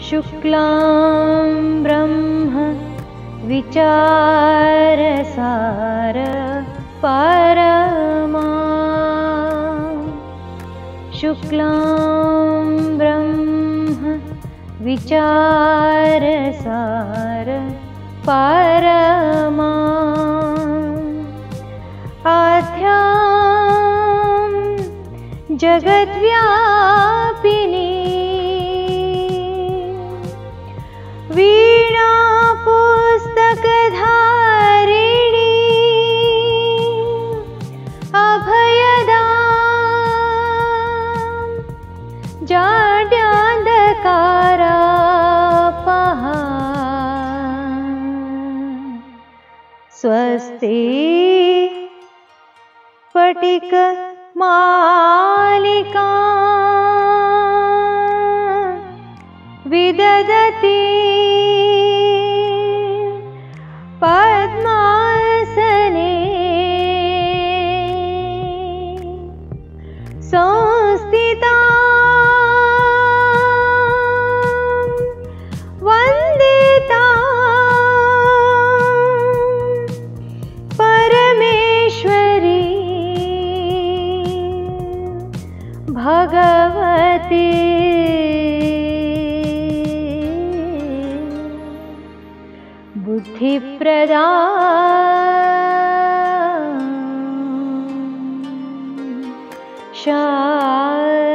शुक्लां विचारसार परमा शुक्लां विचारसार परमा आद्यां जगद्व्यापिनी वीणा पुस्तकधारिणी अभयदां जाड्यान्धकारापहा स्वस्ति स्फटिक मालिका विदधति पद्मासने संस्थिता वन्दिता परमेश्वरी भगवती बुद्धिप्रदा शारदा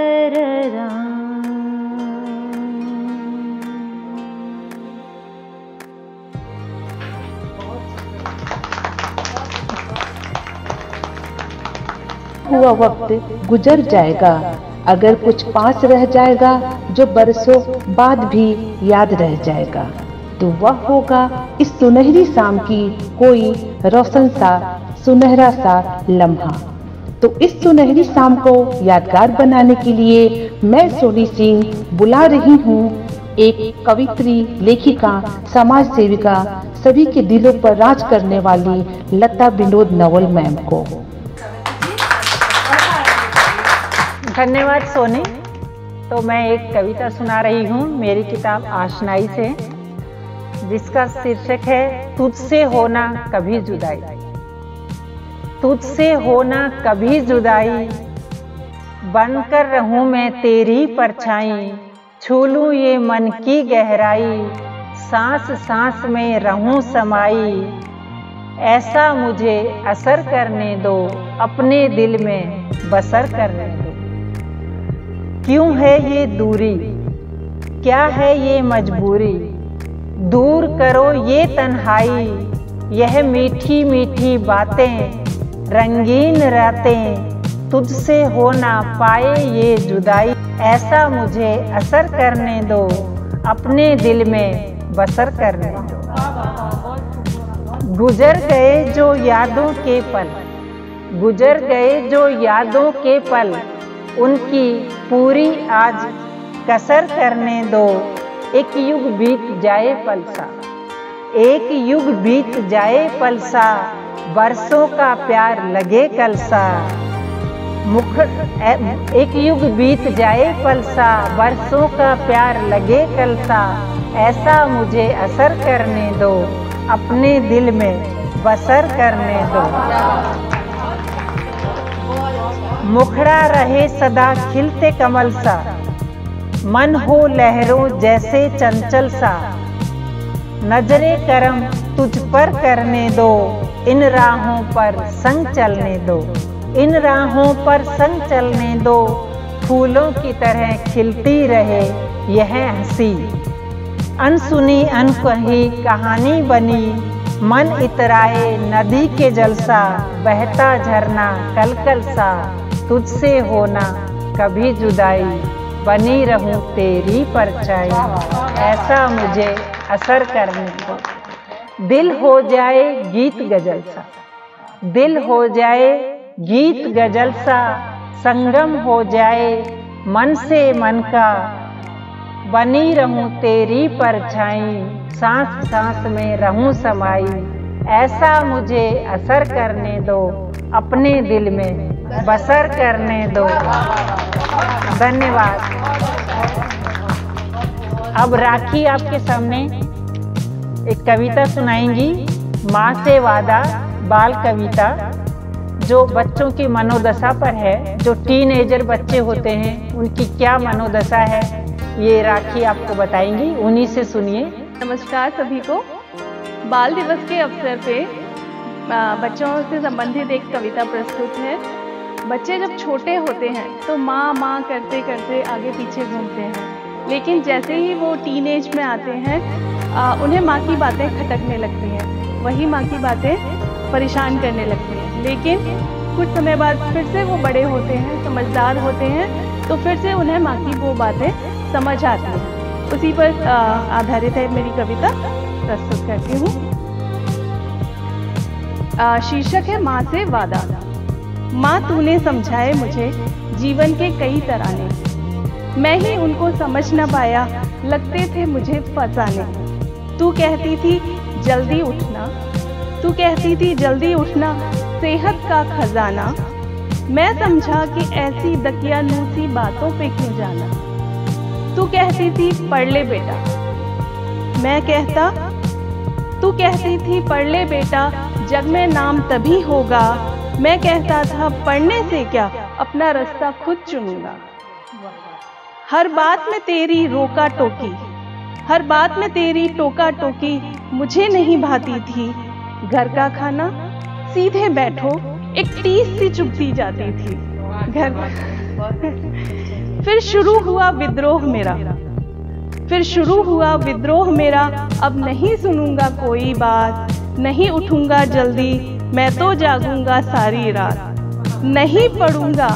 हुआ वक्त गुजर जाएगा, अगर कुछ पास रह जाएगा जो बरसों बाद भी याद रह जाएगा, तो वह होगा इस सुनहरी शाम की कोई रोशन सा सुनहरा सा लम्हा। तो इस सुनहरी शाम को यादगार बनाने के लिए मैं सोनी सिंह बुला रही हूँ एक कवित्री, लेखिका, समाज सेविका, सभी के दिलों पर राज करने वाली लता विनोद नवल मैम को। धन्यवाद सोनी। तो मैं एक कविता सुना रही हूँ मेरी किताब आशनाई से, जिसका शीर्षक है तुझसे होना कभी जुदाई। तुझसे होना कभी जुदाई, बनकर रहूं मैं तेरी परछाई, छू लूं ये मन की गहराई, सांस सांस में रहूं समाई, ऐसा मुझे असर करने दो, अपने दिल में बसर करने दो। क्यों है ये दूरी, क्या है ये मजबूरी, दूर करो ये तन्हाई, यह मीठी मीठी बातें, रंगीन रातें, तुझसे हो ना पाए ये जुदाई, ऐसा मुझे असर करने दो, अपने दिल में बसर करने दो। गुजर गए जो यादों के पल, गुजर गए जो यादों के पल, उनकी पूरी आज कसर करने दो, एक युग बीत जाए पलसा, एक युग बीत जाए पलसा, बरसों का प्यार लगे कलसा, एक युग बीत जाए पलसा, बरसों का प्यार लगे कलसा, ऐसा मुझे असर करने दो, अपने दिल में बसर करने दो। मुखड़ा रहे सदा खिलते कमल सा, मन हो लहरों जैसे चंचल सा, नजरे करम तुझ पर करने दो, इन राहों पर संग चलने दो, इन राहों पर संग चलने दो, फूलों की तरह खिलती रहे यह हंसी, अनसुनी अनकही कहानी बनी, मन इतराए नदी के जलसा, बहता झरना कलकल सा, तुझसे होना कभी जुदाई, बनी रहूं तेरी परछाई, ऐसा मुझे असर करने दो। दिल हो जाए गीत गजल सा, दिल हो जाए गीत गजल सा, संगम हो जाए मन से मन का, बनी रहूं तेरी परछाई, सांस सांस में रहूं समाई, ऐसा मुझे असर करने दो, अपने दिल में बसर करने दो। धन्यवाद। अब राखी आपके सामने एक कविता सुनाएंगी, माँ से वादा बाल कविता, जो बच्चों की मनोदशा पर है। जो टीनेजर बच्चे होते हैं उनकी क्या मनोदशा है, ये राखी आपको बताएंगी, उन्हीं से सुनिए। नमस्कार सभी को। बाल दिवस के अवसर पे बच्चों से संबंधित एक कविता प्रस्तुत है। बच्चे जब छोटे होते हैं तो माँ माँ करते करते आगे पीछे घूमते हैं, लेकिन जैसे ही वो टीनेज में आते हैं उन्हें माँ की बातें खटकने लगती हैं, वही माँ की बातें परेशान करने लगती हैं। लेकिन कुछ समय बाद फिर से वो बड़े होते हैं, समझदार होते हैं, तो फिर से उन्हें माँ की वो बातें समझ आती हैं। उसी पर आधारित है मेरी कविता, प्रस्तुत करती हूँ। शीर्षक है माँ से वादा। माँ तूने समझाए मुझे जीवन के कई तराने, मैं ही उनको समझ न पाया, लगते थे मुझे फसाने। तू कहती थी जल्दी उठना, तू कहती थी जल्दी उठना, सेहत का खजाना। मैं समझा कि ऐसी दकियानूसी बातों पे क्यों जाना। तू कहती थी पढ़ ले बेटा, मैं कहता, तू कहती थी पढ़ ले बेटा, जग में नाम तभी होगा। मैं कहता था पढ़ने से क्या, अपना रास्ता खुद चुनूंगा। हर बात में तेरी रोका टोकी, हर बात में तेरी टोका टोकी, मुझे नहीं भाती थी। घर का खाना सीधे बैठो, एक टीस सी चुभती जाती थी। घर फिर शुरू हुआ विद्रोह मेरा, फिर शुरू हुआ विद्रोह मेरा। अब नहीं सुनूंगा कोई बात, नहीं उठूंगा जल्दी, मैं तो जागूंगा सारी रात। नहीं पढ़ूंगा,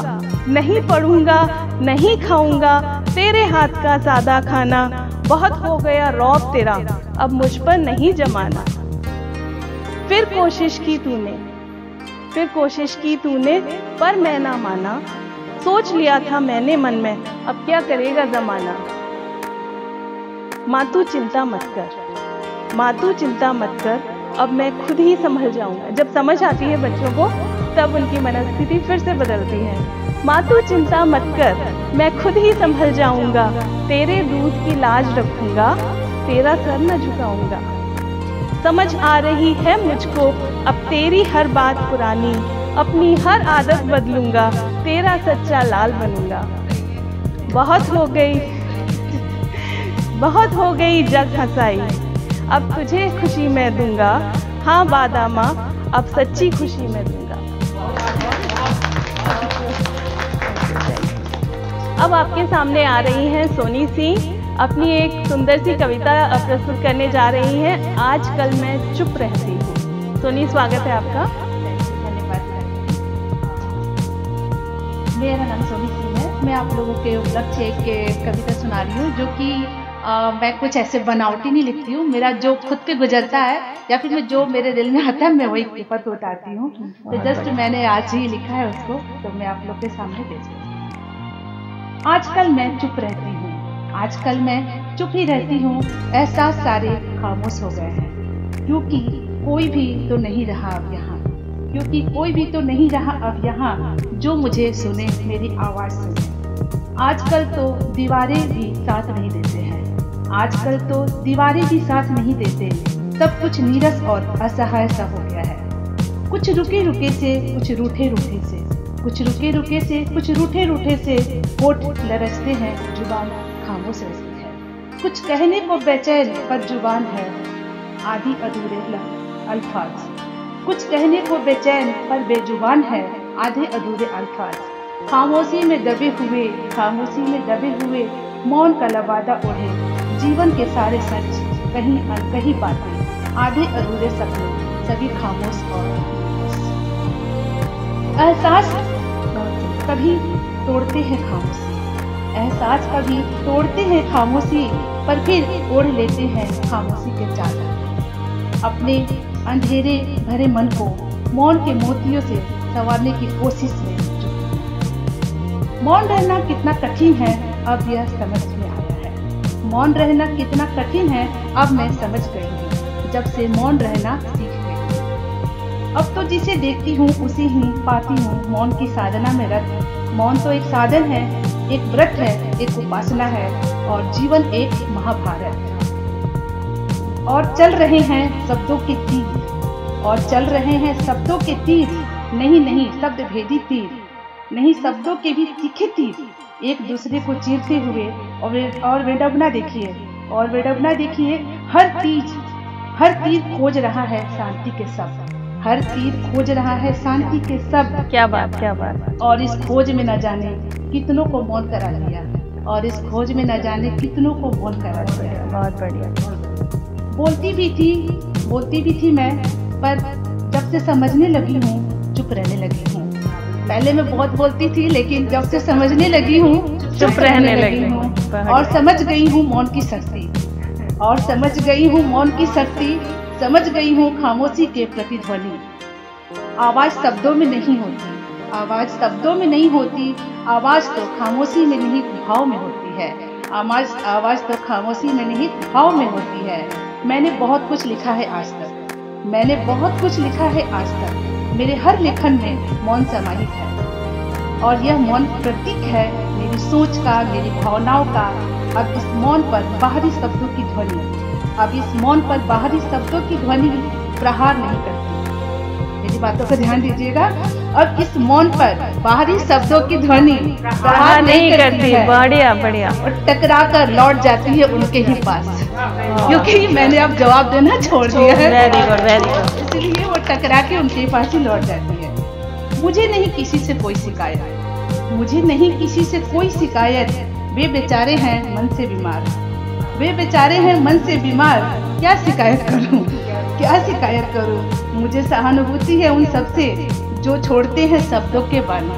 नहीं पढ़ूंगा, नहीं खाऊंगा तेरे हाथ का सादा खाना। बहुत हो गया रौब तेरा, अब मुझ पर नहीं जमाना। फिर कोशिश की तूने, फिर कोशिश की तूने, पर मैं ना माना। सोच लिया था मैंने मन में, अब क्या करेगा जमाना। माँ तू चिंता मत कर, माँ तू चिंता मत कर, अब मैं खुद ही संभल जाऊंगा। जब समझ आती है बच्चों को तब उनकी मनस्थिति फिर से बदलती है। माँ तू चिंता मत कर, मैं खुद ही संभल जाऊंगा। तेरे दूध की लाज रखूंगा, तेरा सर न झुकाऊंगा। समझ आ रही है मुझको अब तेरी हर बात पुरानी, अपनी हर आदत बदलूंगा, तेरा सच्चा लाल बनूंगा। बहुत हो गई, बहुत हो गई जग हंसाई, अब तुझे खुशी मैं दूंगा। हाँ वादा माँ, अब सच्ची खुशी मैं दूंगा। अब आपके सामने आ रही हैं सोनी सिंह, अपनी एक सुंदर सी कविता प्रस्तुत करने जा रही हैं, आज कल मैं चुप रहती हूँ। सोनी, स्वागत है आपका। धन्यवाद। मेरा नाम सोनी सिंह है। मैं आप लोगों के उपलक्ष्य एक कविता सुना रही हूँ, जो कि मैं कुछ ऐसे बनावटी नहीं लिखती हूँ। मेरा जो खुद पे गुजरता है या फिर मैं जो मेरे दिल में आता है मैं वही पेपर पे उतारती हूँ। तो जस्ट मैंने आज ही लिखा है उसको, तो मैं आप लोग के सामने पेश करती हूँ। आजकल मैं चुप रहती हूँ, आजकल मैं चुप ही रहती हूँ। एहसास सारे खामोश हो गए हैं, क्योंकि कोई भी तो नहीं रहा अब यहाँ, क्योंकि कोई भी तो नहीं रहा अब यहाँ, जो मुझे सुने, मेरी आवाज़ सुने। आजकल तो दीवारें भी साथ नहीं देते हैं, आजकल तो दीवारें भी साथ नहीं देते। सब कुछ नीरस और असहाय सा हो गया है। कुछ रुके रुके से, कुछ रूठे रूठे से, कुछ रुके रुके से, कुछ रूठे रूठे से होठ लरचते हैं, जुबान खामोश रहती है। कुछ कहने को बेचैन पर जुबान है, आधी अधूरे अल्फाज। कुछ कहने को बेचैन पर बेजुबान है, आधे अधूरे अल्फाज। खामोशी में दबे हुए, खामोशी में दबे हुए, मौन का लबादा ओढ़े, जीवन के सारे सच, कहीं अनकही बातें, आधे अधूरे सपने, सभी खामोश और एहसास कभी तोड़ते हैं खामोशी, एहसास कभी तोड़ते हैं खामोशी, पर फिर ओढ़ लेते हैं खामोशी के चादर। अपने अंधेरे भरे मन को मौन के मोतियों से संवारने की कोशिश में मौन रहना कितना कठिन है, अब यह समझ में आया है। मौन रहना कितना कठिन है, अब मैं समझ गई हूँ, जब से मौन रहना सीख गई। अब तो जिसे देखती हूँ उसे ही पाती हूँ, मौन की साधना में रत। मौन तो एक साधन है, एक व्रत है, एक उपासना है और जीवन एक महाभारत। और चल रहे हैं शब्दों के तीर, और चल रहे हैं शब्दों के तीर, नहीं शब्द भेदी तीर, नहीं शब्दों के भी तीखे तीर, एक दूसरे को चीरते हुए। और विडंबना देखिए, और विडंबना देखिए, हर तीर खोज रहा है शांति के शब्द, हर तीर खोज रहा है शांति के शब्द। क्या बात। और इस खोज में न जाने कितनों को मौन करा दिया, और इस खोज में न जाने कितनों को मौन करा दिया। बहुत बढ़िया। बोलती भी थी मैं, पर जब से समझने लगी हूँ चुप रहने लगी हूँ। पहले मैं बहुत बोलती थी, लेकिन जब से समझने लगी हूँ चुप रहने लगी हूँ। और समझ गई हूँ मौन की शक्ति, और समझ गई हूँ मौन की शक्ति, समझ गई हूँ खामोशी के प्रतिध्वनि। आवाज शब्दों में नहीं होती, आवाज शब्दों में नहीं होती, आवाज तो खामोशी में निहित भाव में होती है। आवाज तो खामोशी में निहित भाव में होती है। मैंने बहुत कुछ लिखा है आज तक, मैंने बहुत कुछ लिखा है आज तक। मेरे हर लेखन में मौन समाहित है, और यह मौन प्रतीक है मेरी सोच का, मेरी भावनाओं का। अब इस मौन पर बाहरी शब्दों की ध्वनि, अब इस मौन पर बाहरी शब्दों की ध्वनि प्रहार नहीं करती। मेरी बातों का ध्यान दीजिएगा। अब इस मौन पर बाहरी शब्दों की ध्वनि प्रहार नहीं करती है, बढ़िया। और टकरा कर लौट जाती है उनके ही पास, क्योंकि मैंने अब जवाब देना छोड़ दिया है। Very good. इसलिए वो टकरा के उनके पास ही लौट जाती है। मुझे नहीं किसी से कोई शिकायत, मुझे नहीं किसी से कोई शिकायत। वे बेचारे हैं मन से बीमार, वे बेचारे हैं मन से बीमार। क्या शिकायत करूं, क्या शिकायत करूं। मुझे सहानुभूति है उन सबसे जो छोड़ते हैं शब्दों के वन,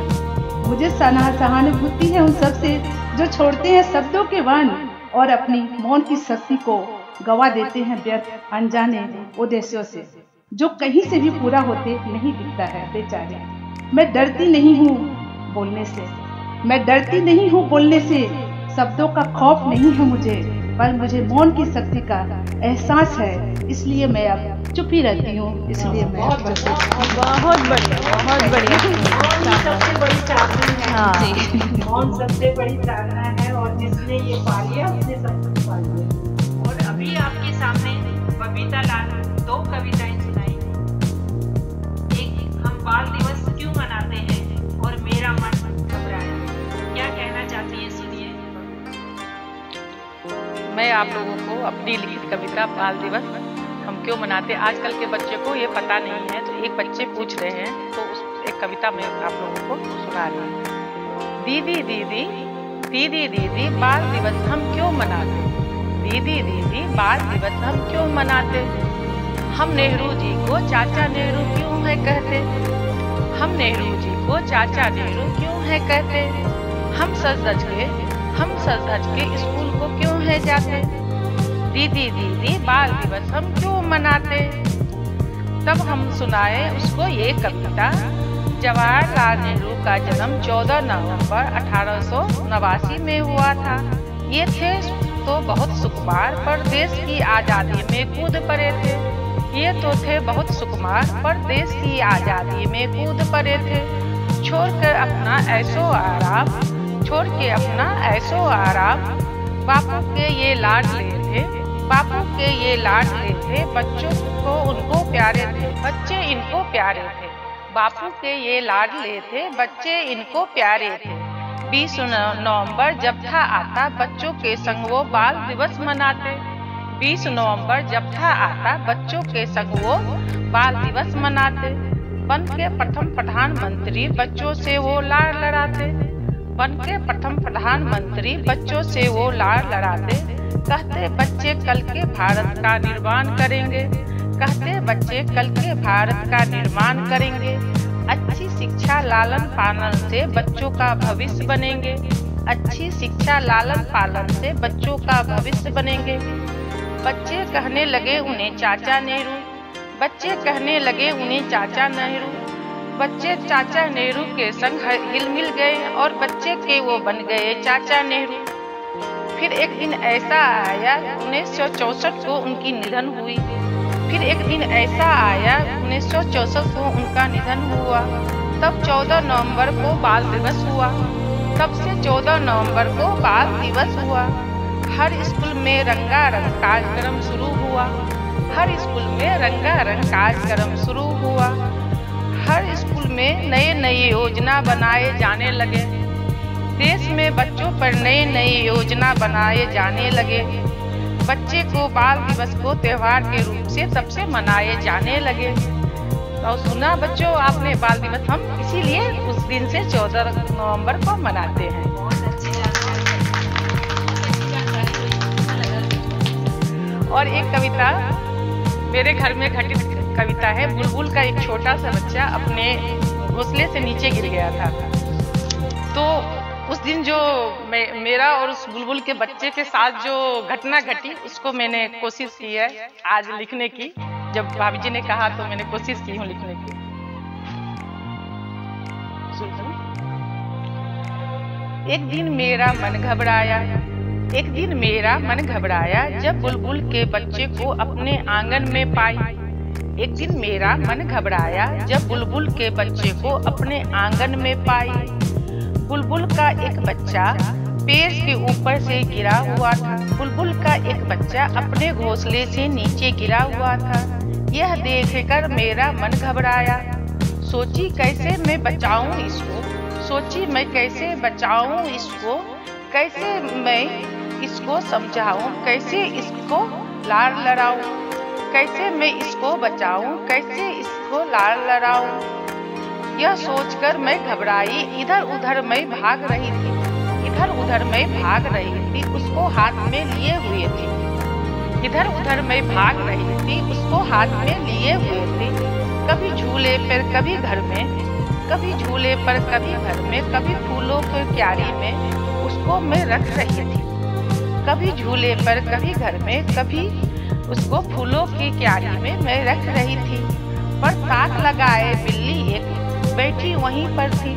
मुझे सहानुभूति है उन सबसे जो छोड़ते हैं शब्दों के वन, और अपनी मौन की शक्ति को गवा देते हैं व्यर्थ अनजाने उद्देश्यों से, जो कहीं से भी पूरा होते नहीं दिखता है। बेचारे, मैं डरती नहीं हूँ बोलने से, मैं डरती नहीं हूँ बोलने से। शब्दों का खौफ नहीं है मुझे, पर मुझे मौन की शक्ति का एहसास है, इसलिए मैं अब चुप ही रहती हूँ। इसलिए मैं बहुत बढ़िया। सबसे बड़ी चाहना है। हाँ। मौन सबसे बड़ी चाहना है, और जिसने ये पा लिया उसने सब कुछ पा लिया। और अभी आपके सामने बबीता लाल 2 कविताएं सुनाई। एक, हम बाल दिवस क्यों मनाते हैं, और मेरा मन घबराए। क्या कहना चाहती है, सुनिए। मैं आप लोगों को अपनी लिखित कविता बाल दिवस हम क्यों मनाते, आजकल के बच्चे को ये पता नहीं है, तो एक बच्चे पूछ रहे हैं, तो उस एक कविता मैं आप लोगों को सुना रही हूँ। दीदी दीदी दीदी दीदी बाल दिवस हम क्यों मनाते, दीदी दीदी बाल दिवस हम क्यों मनाते। हम नेहरू जी को चाचा नेहरू क्यों है कहते, हम नेहरू जी को चाचा नेहरू क्यों है कहते। हम सज धज के स्कूल को क्यों है जाते, दीदी दीदी बाल दिवस हम क्यों मनाते। तब हम सुनाए उसको ये कविता। जवाहरलाल नेहरू का जन्म 14 नवंबर 1889 में हुआ था। ये थे तो बहुत सुकुमार, पर देश की आज़ादी में कूद पड़े थे। ये तो थे बहुत सुकुमार, पर देश की आज़ादी में कूद पड़े थे। छोड़ के अपना ऐसो आराम, बापू के ये लाडले थे, बापू के ये लाडले थे। बच्चों को उनको प्यारे थे, बच्चे इनको प्यारे थे। बापू के ये लाडले थे, बच्चे इनको प्यारे थे। 20 नवंबर जब था आता, बच्चों के संग वो बाल दिवस मनाते। 20 नवंबर जब था आता, बच्चों के संग वो बाल दिवस मनाते। बन के प्रथम प्रधानमंत्री बच्चों से वो लाड़ लड़ाते, बन के प्रथम प्रधानमंत्री बच्चों से वो लाड़ लड़ाते। कहते बच्चे कल के भारत का निर्माण करेंगे, कहते बच्चे कल के भारत का निर्माण करेंगे। अच्छी शिक्षा लालन पालन से बच्चों का भविष्य बनेंगे, अच्छी शिक्षा लालन पालन से बच्चों का भविष्य बनेंगे। बच्चे कहने लगे उन्हें चाचा नेहरू, बच्चे कहने लगे उन्हें चाचा नेहरू। बच्चे चाचा नेहरू के संग हिल मिल गए, और बच्चे के वो बन गए चाचा नेहरू। फिर एक दिन ऐसा आया 1964 को उनकी निधन हुई, फिर एक दिन ऐसा आया 1964 को उनका निधन हुआ। तब 14 नवंबर को बाल दिवस हुआ, तब से 14 नवंबर को बाल दिवस हुआ। हर स्कूल में रंगारंग कार्यक्रम शुरू हुआ। हर स्कूल में रंगारंग कार्यक्रम शुरू हुआ। हर स्कूल में नए नए योजना बनाए जाने लगे। देश में बच्चों पर नई नई योजना बनाए जाने लगे। बच्चे को बाल दिवस को त्योहार के रूप से तब से मनाए जाने लगे। तो सुना बच्चों आपने बाल दिवस, हम इसीलिए उस दिन से 14 नवंबर को मनाते हैं। और एक कविता मेरे घर में घटित कविता है। बुलबुल का एक छोटा सा बच्चा अपने घोंसले से नीचे गिर गया था। तो उस दिन जो मेरा और उस बुलबुल के बच्चे के साथ जो घटना घटी, उसको मैंने कोशिश की है आज लिखने की। जब भाभी जी ने कहा तो मैंने कोशिश की हूँ लिखने की। एक दिन मेरा मन घबराया, एक दिन मेरा मन घबराया, जब बुलबुल के बच्चे को अपने आंगन में पाई। एक दिन मेरा मन घबराया, जब बुलबुल के बच्चे को अपने आंगन में पाई। बुलबुल का एक बच्चा पेड़ के ऊपर से गिरा हुआ था। बुलबुल का एक बच्चा अपने घोंसले से नीचे गिरा हुआ था। यह देखकर मेरा मन घबराया। सोची कैसे मैं बचाऊं इसको, सोची मैं कैसे बचाऊं इसको, कैसे मैं इसको समझाऊं, कैसे इसको लाड़ लड़ाऊं, कैसे मैं इसको बचाऊं, कैसे इसको लाड़ लड़ाऊं। यह सोचकर मैं घबराई। इधर उधर मैं भाग रही थी, इधर उधर मैं भाग रही थी, उसको हाथ में लिए हुए थी। इधर उधर मैं भाग रही थी, उसको हाथ में लिए हुए थी। कभी झूले पर कभी घर में, कभी झूले पर कभी घर में, कभी फूलों की क्यारी में उसको मैं रख रही थी। कभी झूले पर कभी घर में, कभी उसको फूलों की क्यारी में मैं रख रही थी। पर ताक लगाए बिल्ली एक बैठी वहीं पर थी।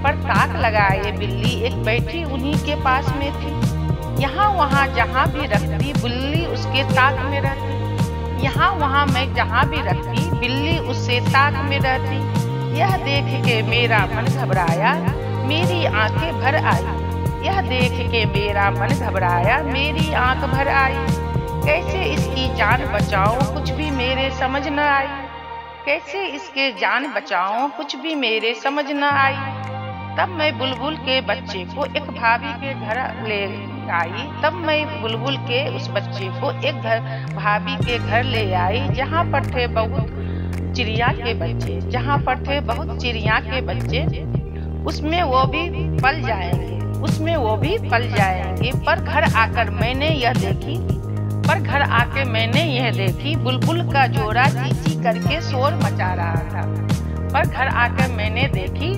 पर ताक लगाए बिल्ली एक बैठी उन्हीं के पास में थी। यहाँ वहाँ जहाँ भी रखती बिल्ली उसके ताक में रहती। यहाँ वहाँ मैं जहाँ भी रखती बिल्ली उससे ताक में रहती। यह देख के मेरा मन घबराया, मेरी आंखें भर आई। यह देख के मेरा मन घबराया, मेरी आंख भर आई। कैसे इसकी जान बचाऊं कुछ भी मेरे समझ न आई। कैसे इसके जान बचाऊं कुछ भी मेरे समझ न आई। तब मैं बुलबुल के बच्चे को एक भाभी के घर ले आई। तब मैं बुलबुल के उस बच्चे को एक भाभी के घर ले आई, जहाँ पर थे बहुत चिड़िया के बच्चे, जहाँ पर थे बहुत चिड़िया के बच्चे। उसमें वो भी पल जाएंगे, उसमें वो भी पल जाएंगे। पर घर आकर मैंने यह देखी, पर घर आके मैंने यह देखी, बुलबुल का जोड़ा चींची करके शोर मचा रहा था। पर घर आकर मैंने देखी,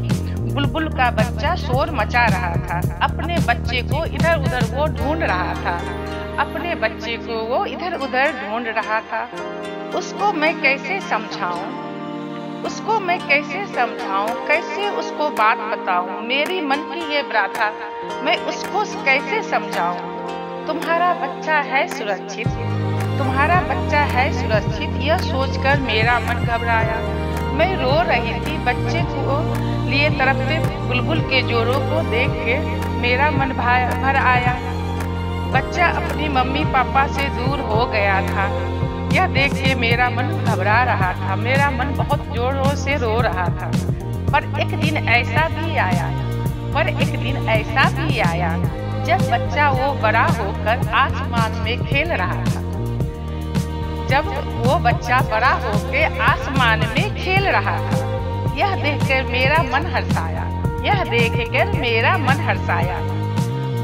बुलबुल का बच्चा शोर मचा रहा था। अपने बच्चे को इधर उधर वो ढूंढ रहा था, अपने बच्चे को वो इधर उधर ढूंढ रहा था। उसको मैं कैसे समझाऊं, उसको मैं कैसे समझाऊं, कैसे उसको बात बताऊं। मेरी मन की ये प्रार्थना मैं उसको कैसे समझाऊं। तुम्हारा बच्चा है सुरक्षित, तुम्हारा बच्चा है सुरक्षित, यह सोचकर मेरा मन घबराया। मैं रो रही थी, बच्चे को लिए तड़पते बुलबुल के जोड़ों को देख के मेरा मन भर आया। बच्चा अपनी मम्मी पापा से दूर हो गया था। यह देख के मेरा मन घबरा रहा था, मेरा मन बहुत जोरों से रो रहा था। पर एक दिन ऐसा भी आया, पर एक दिन ऐसा भी आया जब बच्चा वो बड़ा होकर आसमान में खेल रहा था। जब वो बच्चा बड़ा होकर आसमान में खेल रहा था, यह देखकर मेरा मन हर्षाया, यह देखकर मेरा मन हर्षाया।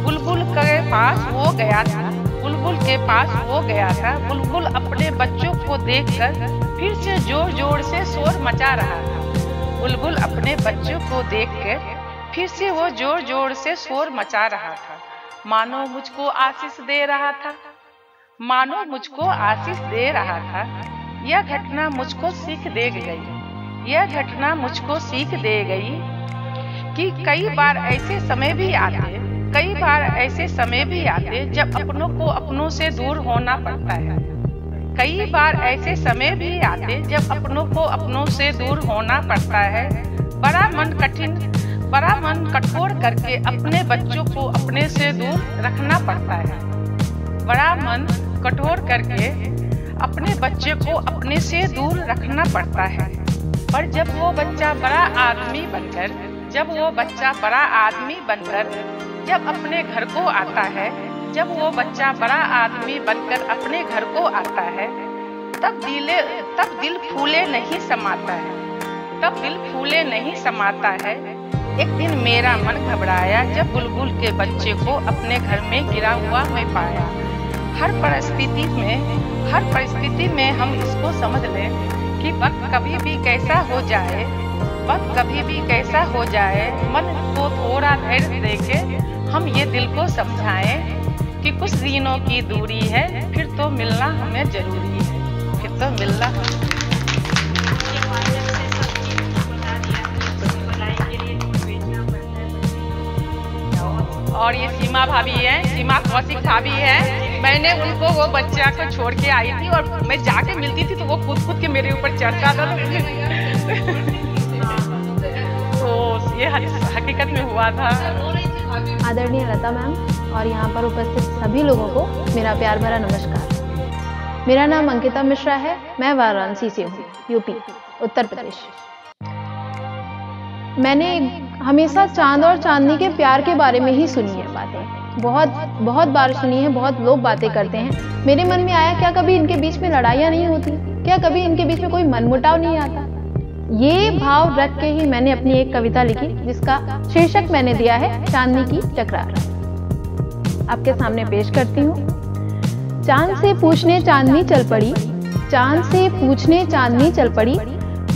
बुलबुल के पास वो गया था, बुलबुल के पास वो गया था। बुलबुल अपने बच्चों को देखकर फिर से जोर जोर से शोर मचा रहा था। बुलबुल अपने बच्चों को देखकर फिर से वो जोर जोर से शोर मचा रहा था, मानो मुझको आशीष दे रहा था, मानो मुझको आशीष दे रहा था। यह घटना मुझको सीख दे गई, यह घटना मुझको सीख दे गई कि कई बार ऐसे समय भी आते, कई बार ऐसे समय भी आते जब अपनों को अपनों से दूर होना पड़ता है। कई बार ऐसे समय भी आते जब अपनों को अपनों से दूर होना पड़ता है। बड़ा मन कठिन बड़ा मन कठोर करके अपने बच्चों को अपने से दूर रखना पड़ता है। बड़ा मन कठोर करके अपने बच्चे को अपने से दूर रखना पड़ता है। पर जब वो बच्चा बड़ा आदमी बनकर जब अपने घर को आता है, जब वो बच्चा बड़ा आदमी बनकर अपने घर को आता है, तब दिल फूले नहीं समाता है। एक दिन मेरा मन घबराया जब बुलबुल के बच्चे को अपने घर में गिरा हुआ मैं पाया। हर परिस्थिति में हम इसको समझ लें कि वक्त कभी भी कैसा हो जाए, मन को थोड़ा धैर्य देके हम ये दिल को समझाएं कि कुछ दिनों की दूरी है, फिर तो मिलना हमें जरूरी है, और ये सीमा भाभी है, सीमा कौशिक भाभी है। मैंने उनको वो बच्चा को छोड़ के आई थी और मैं जाके मिलती थी तो वो खुद के मेरे ऊपर चढ़ता था। तो ये हकीकत में हुआ था। आदरणीय लता मैम और यहाँ पर उपस्थित सभी लोगों को मेरा प्यार भरा नमस्कार। मेरा नाम अंकिता मिश्रा है। मैं वाराणसी से हूँ, यूपी, उत्तर प्रदेश। मैंने हमेशा चांद और चांदनी के प्यार के बारे में ही सुनी है बातें, बहुत बार सुनी है। बहुत लोग बातें करते हैं। मेरे मन में आया, क्या कभी इनके बीच में लड़ाइयाँ नहीं होती? क्या कभी इनके बीच में कोई मनमुटाव नहीं आता? ये भाव रख के ही मैंने अपनी एक कविता लिखी, जिसका शीर्षक मैंने दिया है चांदनी की टकरार। आपके सामने पेश करती हूँ। चांद से पूछने चांदनी चल पड़ी, चांद से पूछने चांदनी चल पड़ी,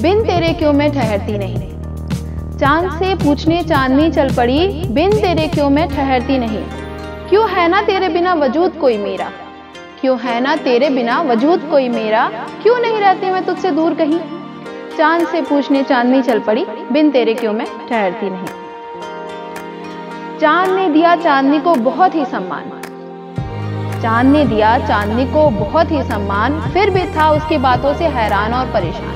बिन तेरे क्यों मैं ठहरती नहीं। चांद से पूछने चांदनी चल पड़ी, बिन तेरे क्यों मैं ठहरती नहीं। क्यों है ना तेरे बिना वजूद कोई मेरा, क्यों है ना तेरे बिना वजूद कोई मेरा, क्यों नहीं रहती मैं तुझसे दूर कहीं। चांद से पूछने चांदनी चल पड़ी, बिन तेरे क्यों मैं ठहरती नहीं। चांद ने दिया चांदनी को बहुत ही सम्मान, चांद ने दिया चांदनी को बहुत ही सम्मान, फिर भी था उसकी बातों से हैरान और परेशान।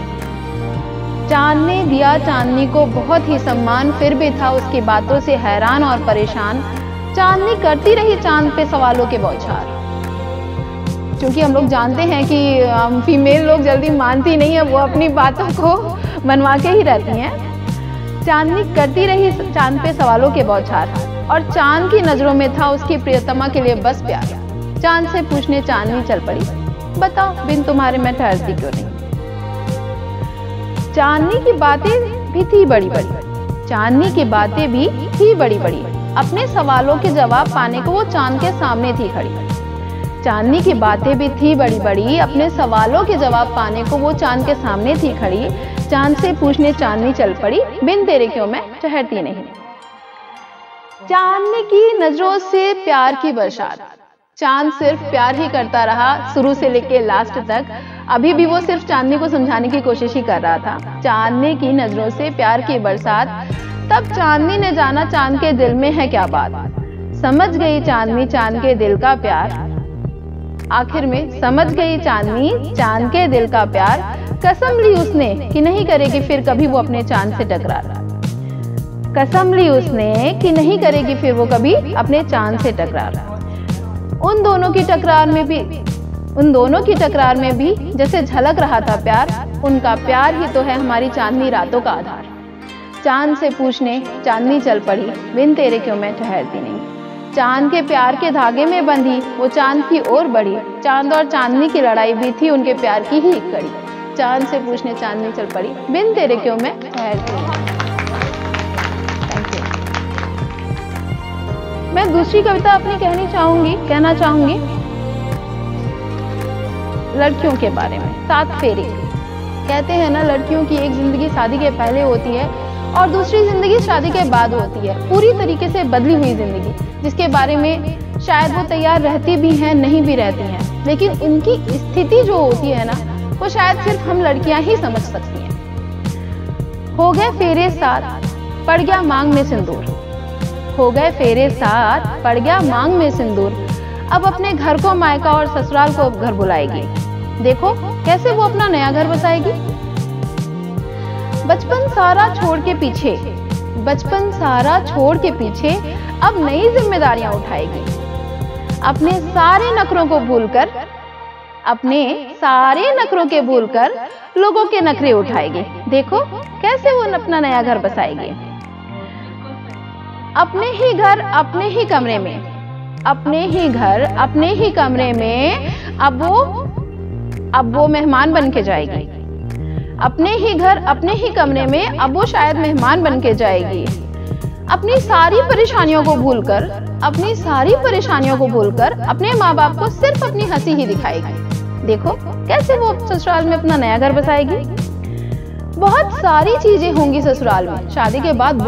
चांद ने दिया चांदनी को बहुत ही सम्मान, फिर भी था उसकी बातों से हैरान और परेशान। चांदनी करती रही चांद पे सवालों के बौछार, क्योंकि हम लोग जानते हैं कि फीमेल लोग जल्दी मानती नहीं है, वो अपनी बातों को मनवा के ही रहती हैं। चांदनी करती रही चांद पे सवालों के बौछार, और चांद की नजरों में था उसकी प्रियतमा के लिए बस प्यार। चांद से पूछने चांदनी चल पड़ी, बताओ बिन तुम्हारे मैं ठहरती क्यों नहीं। चांदनी की बातें भी थी बड़ी बड़ी, चांदनी की बातें भी थी बड़ी बड़ी, अपने सवालों के जवाब पाने को वो चांद के सामने थी खड़ी। चांदनी की बातें भी थी बड़ी बड़ी, अपने सवालों के जवाब पाने को वो चांद के सामने थी खड़ी। चांद से पूछने चांदनी चल पड़ी, बिन तेरे क्यों मैं ठहरती नहीं। चांदनी की नजरों से प्यार की बरसात, चांद सिर्फ प्यार ही करता रहा शुरू से लेके लास्ट तक। अभी भी वो सिर्फ चांदनी को समझाने की कोशिश ही कर रहा था। चांदनी की नजरों से प्यार की बरसात, तब चांदनी ने जाना चांद के दिल में है क्या बात। समझ गई चांदनी चांद के दिल का प्यार, आखिर में समझ गई चांदनी चांद के दिल का प्यार। कसम ली उसने कि नहीं करेगी फिर कभी वो अपने चांद से टकरार। कसम ली उसने कि नहीं करेगी फिर वो कभी अपने चांद से टकरार। उन दोनों की टकरार में भी जैसे झलक रहा था प्यार। उनका प्यार ही तो है हमारी चांदनी रातों का आधार। चांद से पूछने चांदनी चल पड़ी, बिन तेरे क्यों मैं ठहरती नहीं। चांद के प्यार के धागे में बंधी वो चांद की ओर बढ़ी। चांद और चांदनी की लड़ाई भी थी उनके प्यार की ही एक कड़ी। चांद से पूछने चांदनी चल पड़ी, बिन तेरे क्यों मैं ठहरती नहीं। मैं दूसरी कविता अपनी कहना चाहूंगी लड़कियों के बारे में। 7 फेरे कहते हैं ना, लड़कियों की एक जिंदगी शादी के पहले होती है और दूसरी जिंदगी शादी के बाद होती है। पूरी तरीके से बदली हुई जिंदगी, जिसके बारे में शायद वो तैयार रहती भी हैं, नहीं भी रहती हैं, लेकिन उनकी स्थिति जो होती है ना, वो शायद सिर्फ हम लड़कियां ही समझ सकती हैं। हो गए फेरे 7, पड़ गया मांग में सिंदूर। हो गए फेरे 7, पड़ गया मांग में सिंदूर। अब अपने घर को मायका और ससुराल को घर बुलाएगी। देखो कैसे वो अपना नया घर बसाएगी। बचपन सारा छोड़ के पीछे, बचपन सारा छोड़ के पीछे अब नई जिम्मेदारियां उठाएगी। अपने सारे नखरों को भूलकर, अपने सारे नखरों के भूलकर लोगों के नखरे उठाएगी। देखो कैसे वो अपना नया घर बसाएगी। अपने ही घर अपने ही कमरे में, अपने ही घर अपने ही कमरे में अब वो मेहमान बन के जाएगी। अपने ही घर अपने ही कमरे में अब वो शायद मेहमान बन के जाएगी। अपनी सारी परेशानियों को भूलकर, अपनी सारी परेशानियों को भूलकर अपने माँ बाप को सिर्फ अपनी हंसी ही दिखाएगी। देखो कैसे वो ससुराल में अपना नया घर बसाएगी। बहुत सारी चीजें होंगी ससुराल में। शादी के बाद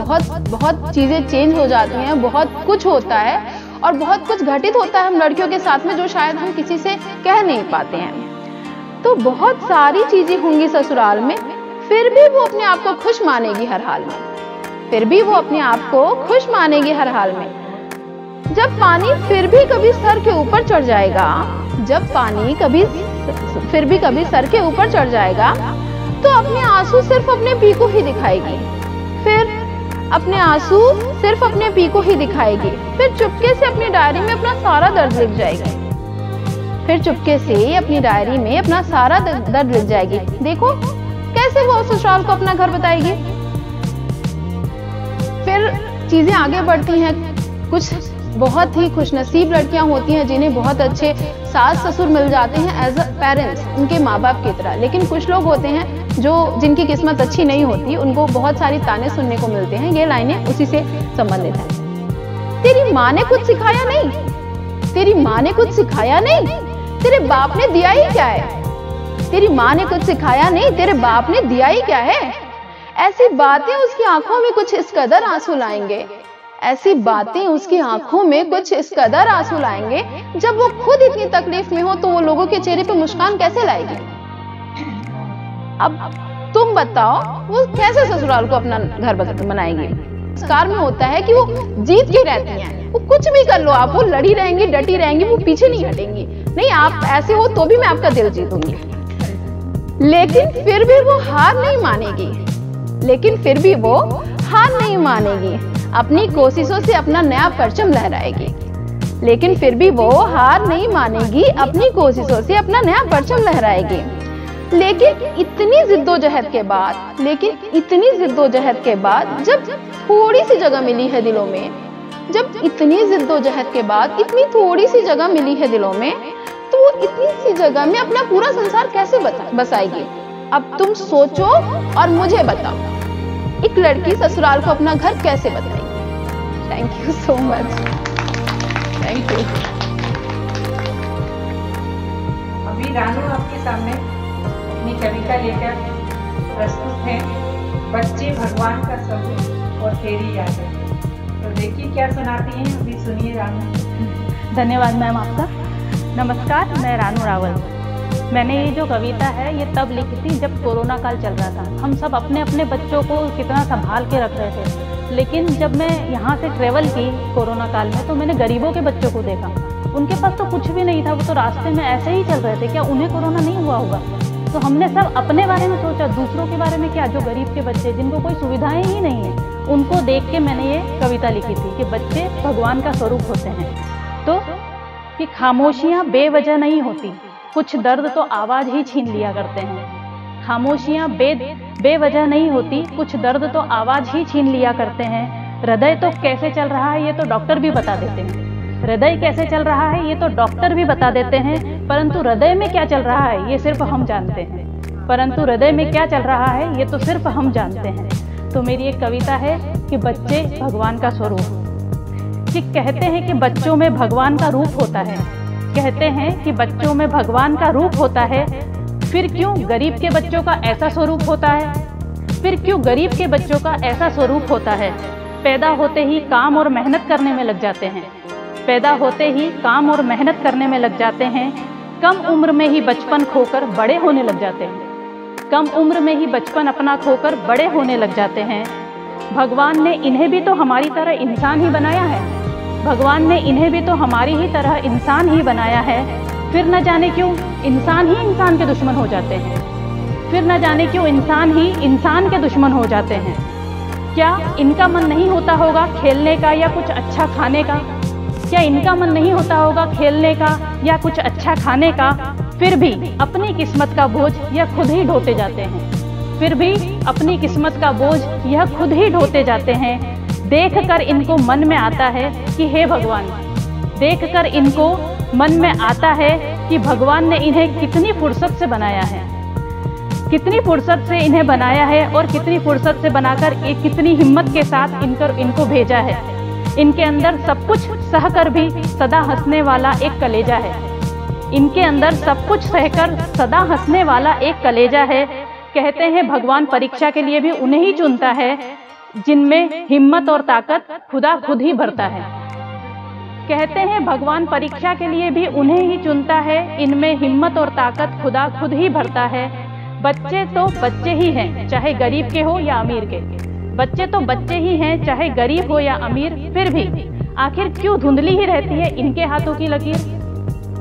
बहुत चीजें चेंज हो जाती हैं, बहुत कुछ होता है और बहुत कुछ घटित होता है हम लड़कियों के साथ में, जो शायद हम किसी से कह नहीं पाते हैं। तो बहुत सारी चीजें होंगी ससुराल में, फिर भी वो अपने आप को खुश मानेगी हर हाल में, फिर भी वो अपने आप को खुश मानेगी हर हाल में। जब पानी फिर भी कभी सर के ऊपर चढ़ जाएगा, जब पानी फिर भी कभी सर के ऊपर चढ़ जाएगा, तो अपने आंसू सिर्फ अपने पी को ही दिखाएगी। फिर अपने आंसू सिर्फ अपने पी को ही दिखाएगी। फिर चुपके से अपनी डायरी में अपना सारा दर्द लिख जाएगी। फिर चुपके से अपनी डायरी में अपना सारा दर्द लिख जाएगी। देखो कैसे वो ससुराल को अपना घर बताएगी। फिर चीजें आगे बढ़ती हैं। कुछ बहुत ही खुशनसीब लड़कियां होती हैं जिन्हें बहुत अच्छे सास ससुर मिल जाते हैं एज अ पेरेंट्स, उनके माँ बाप की तरह। लेकिन कुछ लोग होते हैं जिनकी किस्मत अच्छी नहीं होती, उनको बहुत सारी ताने सुनने को मिलते हैं। ये लाइनें उसी से संबंधित हैं। तेरी माँ ने कुछ सिखाया नहीं, तेरी माँ ने कुछ सिखाया नहीं, तेरे बाप ने दिया ही क्या है। तेरी माँ ने कुछ सिखाया नहीं, तेरे बाप ने दिया ही क्या है। ऐसी बातें उसकी आंखों में कुछ इस कदर आंसू लाएंगे, ऐसी बातें उसकी आंखों में कुछ इस कदर आंसू लाएंगे, जब वो खुद इतनी तकलीफ में हो तो वो लोगों के चेहरे पे मुस्कान कैसे लाएगी। अब तुम बताओ वो कैसे ससुराल को अपना घर बनाएगी। संस्कार में होता है कि वो जीत के रहती हैं, वो कुछ भी कर लो आप, वो लड़ी रहेंगी, डटी रहेंगी, वो पीछे नहीं हटेंगी। नहीं आप ऐसे हो तो भी मैं आपका दिल जीतूंगी। लेकिन फिर भी वो हार नहीं मानेगी, लेकिन फिर भी वो हार नहीं मानेगी, अपनी कोशिशों से अपना नया परचम लहराएगी। लेकिन फिर भी वो हार नहीं मानेगी, अपनी कोशिशों से अपना नया परचम लहराएगी। लेकिन इतनी जिद्दोजहद के बाद, लेकिन इतनी जिद्दोजहद के बाद जब थोड़ी सी जगह मिली है दिलों में, जब इतनी जिद्दोजहद के बाद इतनी थोड़ी सी जगह मिली है दिलों में, तो वो इतनी सी जगह में अपना पूरा संसार कैसे बसाएगी। अब तुम सोचो और मुझे बताओ, एक लड़की ससुराल को अपना घर कैसे बताएगी। Thank you so much, thank you. अभी रानू आपके सामने अपनी कविता लेकर प्रस्तुत है, बच्चे भगवान का स्वरूप और तेरी यादें। तो देखिए क्या सुनाती हैं, अभी सुनिए रानू। धन्यवाद मैम आपका। नमस्कार, मैं रानू रावल। मैंने ये जो कविता है ये तब लिखी थी जब कोरोना काल चल रहा था। हम सब अपने अपने बच्चों को कितना संभाल के रख रहे थे, लेकिन जब मैं यहाँ से ट्रेवल की कोरोना काल में तो मैंने गरीबों के बच्चों को देखा। उनके पास तो कुछ भी नहीं था, वो तो रास्ते में ऐसे ही चल रहे थे। क्या उन्हें कोरोना नहीं हुआ होगा? तो हमने सब अपने बारे में सोचा, दूसरों के बारे में क्या, जो गरीब के बच्चे जिनको कोई सुविधाएं ही नहीं है, उनको देख के मैंने ये कविता लिखी थी कि बच्चे भगवान का स्वरूप होते हैं। तो कि खामोशियाँ बेवजह नहीं होती, कुछ दर्द तो आवाज ही छीन लिया करते हैं। खामोशियाँ बेवजह नहीं होती, कुछ दर्द तो आवाज ही छीन लिया करते हैं। हृदय तो कैसे चल रहा है ये तो डॉक्टर भी बता देते हैं, हृदय कैसे चल रहा है ये तो डॉक्टर भी बता देते हैं, परंतु हृदय में क्या चल रहा है ये सिर्फ हम जानते हैं। परंतु हृदय में क्या चल रहा है ये तो सिर्फ हम जानते हैं। तो मेरी एक कविता है कि बच्चे भगवान का स्वरूप। कि कहते हैं कि बच्चों में भगवान का रूप होता है, कहते हैं कि बच्चों में भगवान का रूप होता है, फिर क्यों गरीब के बच्चों का ऐसा स्वरूप होता है, फिर क्यों गरीब के बच्चों का ऐसा स्वरूप होता है। पैदा होते ही काम और मेहनत करने में लग जाते हैं, पैदा होते ही काम और मेहनत करने में लग जाते हैं। कम उम्र में ही बचपन खोकर बड़े होने लग जाते हैं, कम उम्र में ही बचपन अपना खोकर बड़े होने लग जाते हैं। भगवान ने इन्हें भी तो हमारी तरह इंसान ही बनाया है, भगवान ने इन्हें भी तो हमारी ही तरह इंसान ही बनाया है। फिर न जाने क्यों इंसान ही इंसान के दुश्मन हो जाते हैं, फिर न जाने क्यों इंसान ही इंसान के दुश्मन हो जाते हैं। क्या इनका मन नहीं होता होगा खेलने का या कुछ अच्छा खाने का? क्या इनका मन नहीं होता होगा खेलने का या कुछ अच्छा खाने का? फिर भी अपनी किस्मत का बोझ यह खुद ही ढोते जाते हैं। फिर भी अपनी किस्मत का बोझ यह खुद ही ढोते जाते हैं। देखकर इनको मन में आता है कि हे भगवान, देखकर इनको मन में आता है कि भगवान ने इन्हें कितनी फुर्सत से बनाया है, कितनी फुर्सत से इन्हें बनाया है और कितनी फुर्सत से बनाकर कितनी हिम्मत के साथ इनको भेजा है। इनके अंदर सब कुछ सहकर भी सदा हंसने वाला एक कलेजा है। इनके अंदर सब कुछ सहकर सदा हंसने वाला एक कलेजा है। कहते हैं भगवान परीक्षा के लिए भी उन्हें ही चुनता है जिनमें हिम्मत और ताकत खुदा खुद ही भरता है। कहते हैं भगवान परीक्षा के लिए भी उन्हें ही चुनता है, इनमें हिम्मत और ताकत खुदा खुद ही भरता है। बच्चे तो बच्चे ही हैं, चाहे गरीब के हो या अमीर के। बच्चे तो बच्चे ही हैं, चाहे गरीब हो या अमीर। फिर भी आखिर क्यों धुंधली ही रहती है इनके हाथों की लकीर?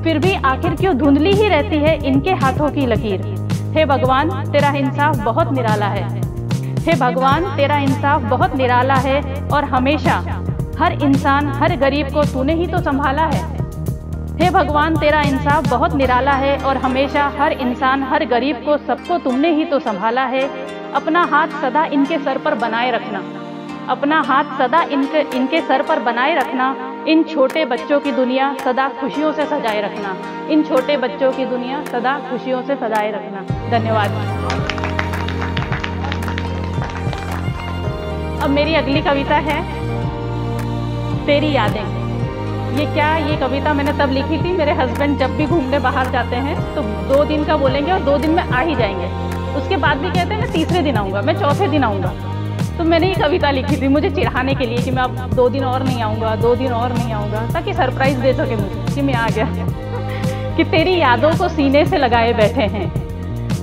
फिर भी आखिर क्यों धुंधली ही रहती है इनके हाथों की लकीर? हे भगवान, तेरा इंसाफ बहुत निराला है। हे भगवान, तेरा इंसाफ बहुत निराला है और हमेशा हर इंसान, हर गरीब को तूने ही तो संभाला है। हे भगवान, तेरा इंसाफ बहुत निराला है और हमेशा हर इंसान, हर गरीब को, सबको तुमने ही तो संभाला है। अपना हाथ सदा इनके सर पर बनाए रखना, अपना हाथ सदा इनके सर पर बनाए रखना। इन छोटे बच्चों की दुनिया सदा खुशियों से सजाए रखना, इन छोटे बच्चों की दुनिया सदा खुशियों से सजाए रखना। धन्यवाद। अब मेरी अगली कविता है तेरी यादें। ये कविता मैंने तब लिखी थी, मेरे हस्बैंड जब भी घूमने बाहर जाते हैं तो 2 दिन का बोलेंगे और 2 दिन में आ ही जाएंगे। उसके बाद भी कहते हैं मैं तीसरे दिन आऊँगा, मैं चौथे दिन आऊँगा। तो मैंने ये कविता लिखी थी मुझे चिढ़ाने के लिए कि मैं अब 2 दिन और नहीं आऊँगा, 2 दिन और नहीं आऊँगा, ताकि सरप्राइज़ दे सके मुझे कि मैं आ गया। कि तेरी यादों को सीने से लगाए बैठे हैं,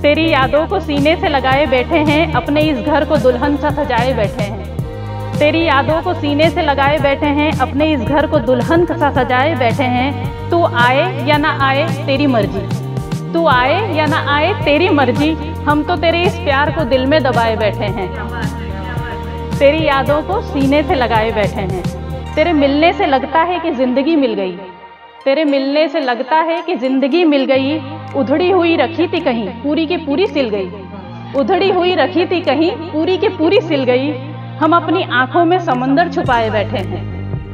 तेरी यादों को सीने से लगाए बैठे हैं, अपने इस घर को दुल्हन सा सजाए बैठे हैं। तेरी यादों को सीने से लगाए बैठे हैं, अपने इस घर को दुल्हन सा सजाए बैठे हैं। तू आए या ना आए तेरी मर्जी, तू आए या ना आए तेरी मर्जी, हम तो तेरे इस प्यार को दिल में दबाए बैठे हैं। तेरी यादों को सीने से लगाए बैठे हैं। तेरे मिलने से लगता है कि जिंदगी मिल गई, तेरे मिलने से लगता है कि जिंदगी मिल गई। उधड़ी हुई रखी थी कहीं, पूरी की पूरी सिल गई, उधड़ी हुई रखी थी कहीं, पूरी की पूरी सिल गई। हम अपनी आंखों में समंदर छुपाए बैठे हैं,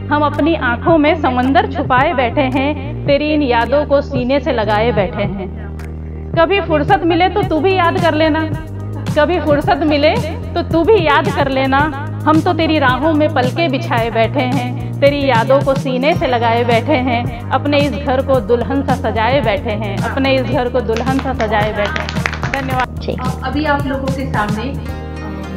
हम अपनी आंखों में समंदर छुपाए बैठे हैं। तेरी इन यादों को सीने से लगाए बैठे हैं। कभी फुर्सत मिले तो तू भी याद कर लेना, कभी फुर्सत मिले तो तू भी याद कर लेना। हम तो तेरी राहों में पलके बिछाए बैठे हैं, तेरी यादों को सीने से लगाए बैठे हैं। अपने इस घर को दुल्हन सा सजाए बैठे हैं, अपने इस घर को दुल्हन सा सजाए बैठे हैं। धन्यवाद। अभी आप लोगों के सामने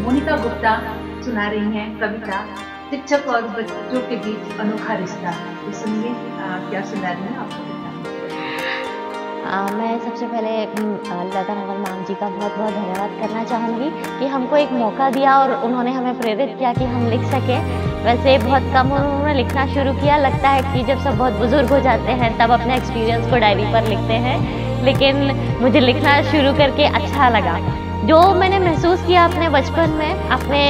मोनिका गुप्ता सुना रही हैं कविता शिक्षक और बच्चों के बीच अनोखा रिश्ता। तो सुनिए क्या सुना रही हैं आप। मैं सबसे पहले लता नवल मैम जी का बहुत बहुत धन्यवाद करना चाहूँगी कि हमको एक मौका दिया और उन्होंने हमें प्रेरित किया कि हम लिख सकें। वैसे बहुत कम उन्होंने लिखना शुरू किया, लगता है कि जब सब बहुत बुजुर्ग हो जाते हैं तब अपने एक्सपीरियंस को डायरी पर लिखते हैं, लेकिन मुझे लिखना शुरू करके अच्छा लगा। जो मैंने महसूस किया अपने बचपन में अपने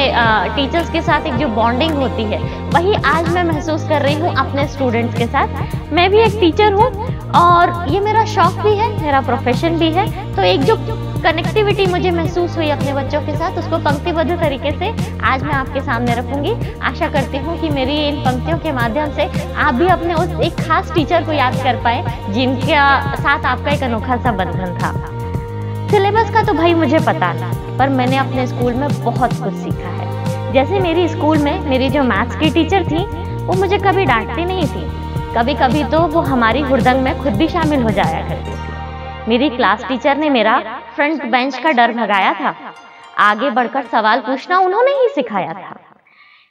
टीचर्स के साथ एक जो बॉन्डिंग होती है, वही आज मैं महसूस कर रही हूँ अपने स्टूडेंट्स के साथ। मैं भी एक टीचर हूँ और ये मेरा शौक भी है, मेरा प्रोफेशन भी है। तो एक जो कनेक्टिविटी मुझे महसूस हुई अपने बच्चों के साथ, उसको पंक्तिबद्ध तरीके से आज मैं आपके सामने रखूँगी। आशा करती हूँ कि मेरी इन पंक्तियों के माध्यम से आप भी अपने उस एक खास टीचर को याद कर पाए जिनके साथ आपका एक अनोखा सा बंधन था। सिलेबस का तो भाई मुझे पता ना, पर मैंने अपने स्कूल में बहुत कुछ सीखा है। जैसे मेरी स्कूल में मेरी जो मैथ्स की टीचर थी वो मुझे कभी डांटती नहीं थी, कभी कभी तो वो हमारी हुड़दंग में खुद भी शामिल हो जाया करती थी। मेरी क्लास टीचर ने मेरा फ्रंट बेंच का डर भगाया था, आगे बढ़कर सवाल पूछना उन्होंने ही सिखाया था।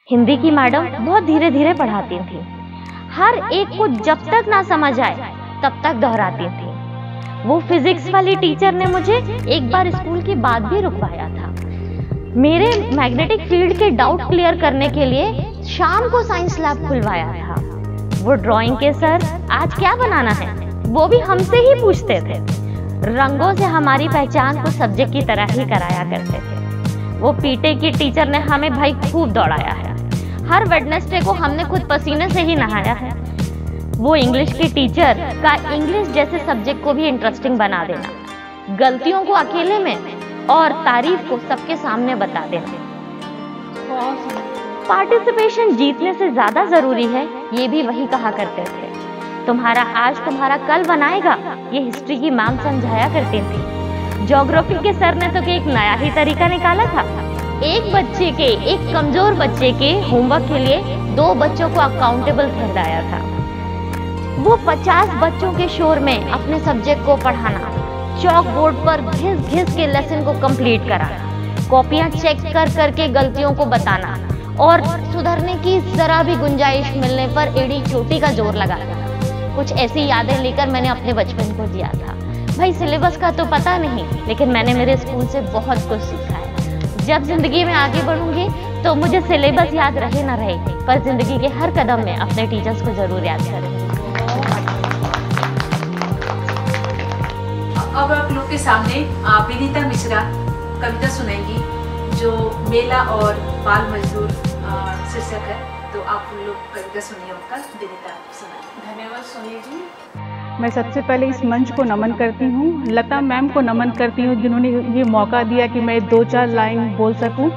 हिंदी की मैडम बहुत धीरे धीरे पढ़ाती थी, हर एक को जब तक ना समझ आए तब तक दोहराती थी। वो फिजिक्स वाली टीचर ने मुझे एक बार स्कूल की बात भी रुकवाया था। मेरे मैग्नेटिक फील्ड के डाउट क्लियर करने के लिए शाम को साइंस लैब खुलवाया था। वो ड्राइंग के सर आज क्या बनाना है वो भी हमसे ही पूछते थे। रंगों से हमारी पहचान को सब्जेक्ट की तरह ही कराया करते थे। वो पीटे की टीचर ने हमें भाई खूब दौड़ाया है। हर वेडनेसडे को हमने खुद पसीने से ही नहाया है। वो इंग्लिश की टीचर का इंग्लिश जैसे सब्जेक्ट को भी इंटरेस्टिंग बना देना, गलतियों को अकेले में और तारीफ को सबके सामने बता देना। पार्टिसिपेशन जीतने से ज्यादा जरूरी है, ये भी वही कहा करते थे। तुम्हारा आज तुम्हारा कल बनाएगा, ये हिस्ट्री की मैम समझाया करती थी। ज्योग्राफी के सर ने तो एक नया ही तरीका निकाला था। एक कमजोर बच्चे के होमवर्क के लिए 2 बच्चों को अकाउंटेबल ठहराया था। वो 50 बच्चों के शोर में अपने सब्जेक्ट को पढ़ाना, चॉक बोर्ड पर घिस घिस के लेसन को कंप्लीट कराना, कॉपियां चेक कर करके गलतियों को बताना और सुधरने की जरा भी गुंजाइश मिलने पर एड़ी चोटी का जोर लगा देना। कुछ ऐसी यादें लेकर मैंने अपने बचपन को जिया था। भाई सिलेबस का तो पता नहीं, लेकिन मैंने मेरे स्कूल से बहुत कुछ सीखा है। जब जिंदगी में आगे बढ़ूंगी तो मुझे सिलेबस याद रहे ना रहे, पर जिंदगी के हर कदम में अपने टीचर्स को जरूर याद करूंगी। अब आप लोग के सामने विनीता मिश्रा कविता सुनाएंगी, जो मेला और बाल मजदूर शीर्षक है। तो आप लोग कविता सुनिए, उनका विनीता सुनाए। धन्यवाद सोनी जी। मैं सबसे पहले इस मंच को नमन करती हूँ, लता मैम को नमन करती हूँ, जिन्होंने ये मौका दिया कि मैं 2-4 लाइन बोल सकूँ।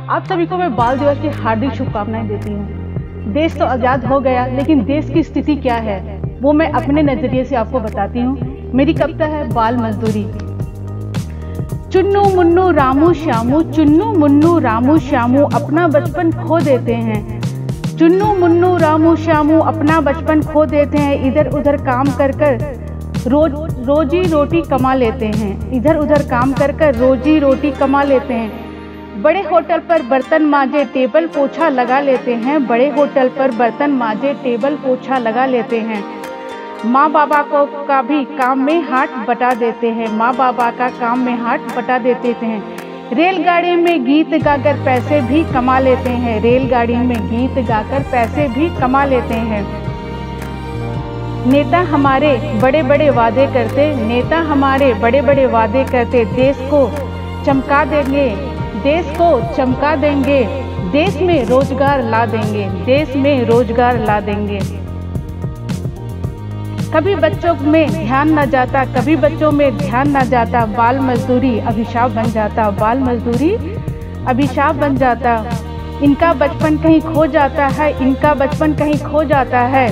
आप सभी को मैं बाल दिवस की हार्दिक शुभकामनाएं देती हूँ। देश तो आज़ाद हो गया, लेकिन देश की स्थिति क्या है वो मैं अपने नज़रिए से आपको बताती हूँ। मेरी कविता है बाल मजदूरी। चुन्नू मुन्नू रामू श्यामू, चुन्नू मुन्नू रामू श्यामू अपना बचपन खो देते हैं। चुन्नू मुन्नू रामू श्यामू अपना बचपन खो देते हैं। इधर उधर काम कर कर रोजी रोटी कमा लेते हैं। इधर उधर काम कर कर रोजी रोटी कमा लेते हैं। बड़े होटल पर बर्तन मांजे टेबल पोछा लगा लेते हैं। बड़े होटल पर बर्तन मांजे टेबल पोछा लगा लेते हैं। माँ बाबा को का भी काम में हाथ बटा देते हैं। माँ बाबा का काम में हाथ बटा देते हैं। रेलगाड़ी में गीत गाकर पैसे भी कमा लेते हैं। रेलगाड़ी में गीत गाकर पैसे भी कमा लेते हैं। नेता हमारे बड़े बड़े वादे करते, नेता हमारे बड़े बड़े वादे करते, देश को चमका देंगे, देश को चमका देंगे, देश में रोजगार ला देंगे, देश में रोजगार ला देंगे। कभी बच्चों में ध्यान न जाता, कभी बच्चों में ध्यान न जाता, बाल मजदूरी अभिशाप बन जाता, बाल मजदूरी अभिशाप बन जाता। इनका बचपन कहीं खो जाता है, इनका बचपन कहीं खो जाता है।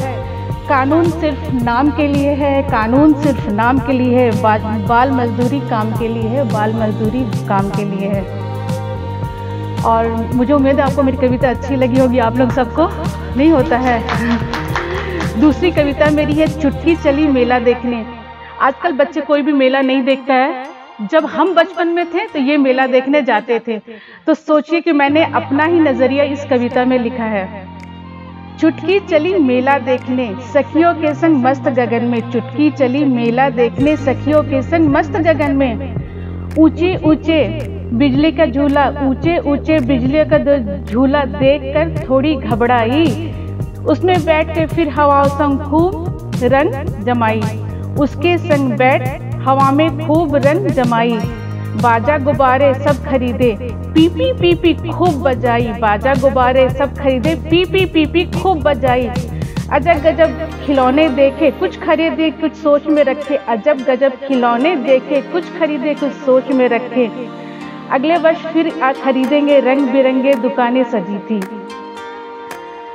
कानून सिर्फ नाम के लिए है, कानून सिर्फ नाम के लिए है, बाल मजदूरी काम के लिए है, बाल मजदूरी काम के लिए है। और मुझे उम्मीद है आपको मेरी कविता अच्छी लगी होगी। आप लोग सबको नहीं होता है। दूसरी कविता मेरी है चुटकी चली मेला देखने। आजकल बच्चे कोई भी मेला नहीं देखता है। जब हम बचपन में थे तो ये मेला देखने जाते थे। तो सोचिए कि मैंने अपना ही नजरिया इस कविता में लिखा है। चुटकी चली मेला देखने सखियों के संग मस्त गगन में, चुटकी चली मेला देखने सखियों के संग मस्त गगन में। ऊंचे ऊंचे बिजली का झूला, ऊंचे ऊंचे बिजली का झूला देखकर थोड़ी घबराई। उसमें बैठ के फिर हवा संग खूब रंग जमाई, उसके संग बैठ हवा में खूब रंग जमाई। बाजा गुब्बारे सब खरीदे, पीपी पीपी खूब बजाई, बाजा गुब्बारे सब खरीदे, पीपी पीपी खूब बजाई। अजब गजब खिलौने देखे, कुछ खरीदे कुछ सोच में रखे, अजब गजब खिलौने देखे, कुछ खरीदे कुछ सोच में रखे। अगले वर्ष फिर खरीदेंगे, रंग बिरंगे दुकानें सजी थी,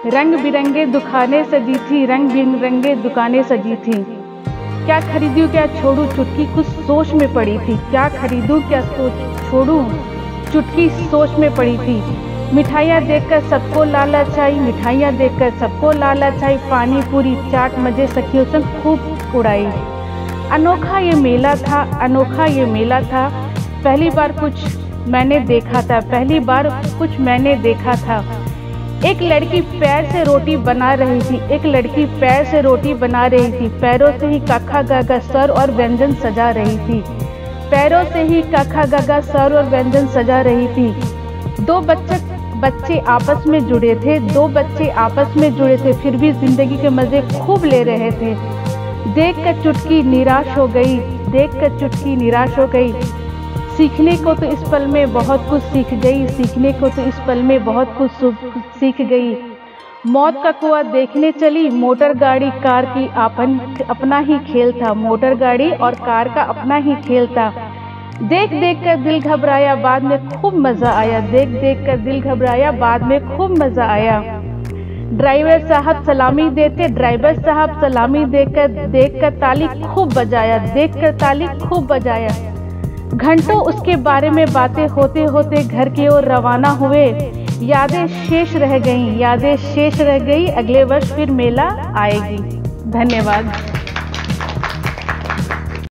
रंग बिरंगे दुकानें सजी थी, रंग बिरंगे दुकानें सजी थी। क्या खरीदूं क्या छोड़ूं, चुटकी कुछ सोच में पड़ी थी। क्या खरीदूं क्या छोड़ूं, चुटकी सोच में पड़ी थी। मिठाइयाँ देखकर सबको लालच आई, मिठाइयाँ देखकर सबको लालच आई। पानी पूरी चाट मजे सखियों संग खूब उड़ाई। अनोखा ये मेला था, अनोखा ये मेला था, पहली बार कुछ मैंने देखा था, पहली बार कुछ मैंने देखा था। एक लड़की पैर से रोटी बना रही थी, एक लड़की पैर से रोटी बना रही थी। पैरों से ही काखा गागा स्वर और व्यंजन सजा रही थी, पैरों से ही काखा गागा स्वर और व्यंजन सजा रही थी। 2 बच्चे आपस में जुड़े थे, 2 बच्चे आपस में जुड़े थे, फिर भी जिंदगी के मजे खूब ले रहे थे। देखकर चुटकी निराश हो गई, देखकर चुटकी निराश हो गई। सीखने को तो इस पल में बहुत कुछ सीख गई, सीखने को तो इस पल में बहुत कुछ सीख गई। मौत का कुआं देखने चली, मोटर गाड़ी कार की अपना ही खेल था, मोटर गाड़ी और कार का अपना ही खेल था। देख देख कर दिल घबराया, बाद में खूब मजा आया, देख देख कर दिल घबराया, बाद में खूब मजा आया। ड्राइवर साहब सलामी देते, ड्राइवर साहब सलामी देकर ताली खूब बजाया, देख कर ताली खूब बजाया। घंटों उसके बारे में बातें होते होते घर की ओर रवाना हुए। यादें शेष रह गईं, यादें शेष रह गई, अगले वर्ष फिर मेला आएगी। धन्यवाद।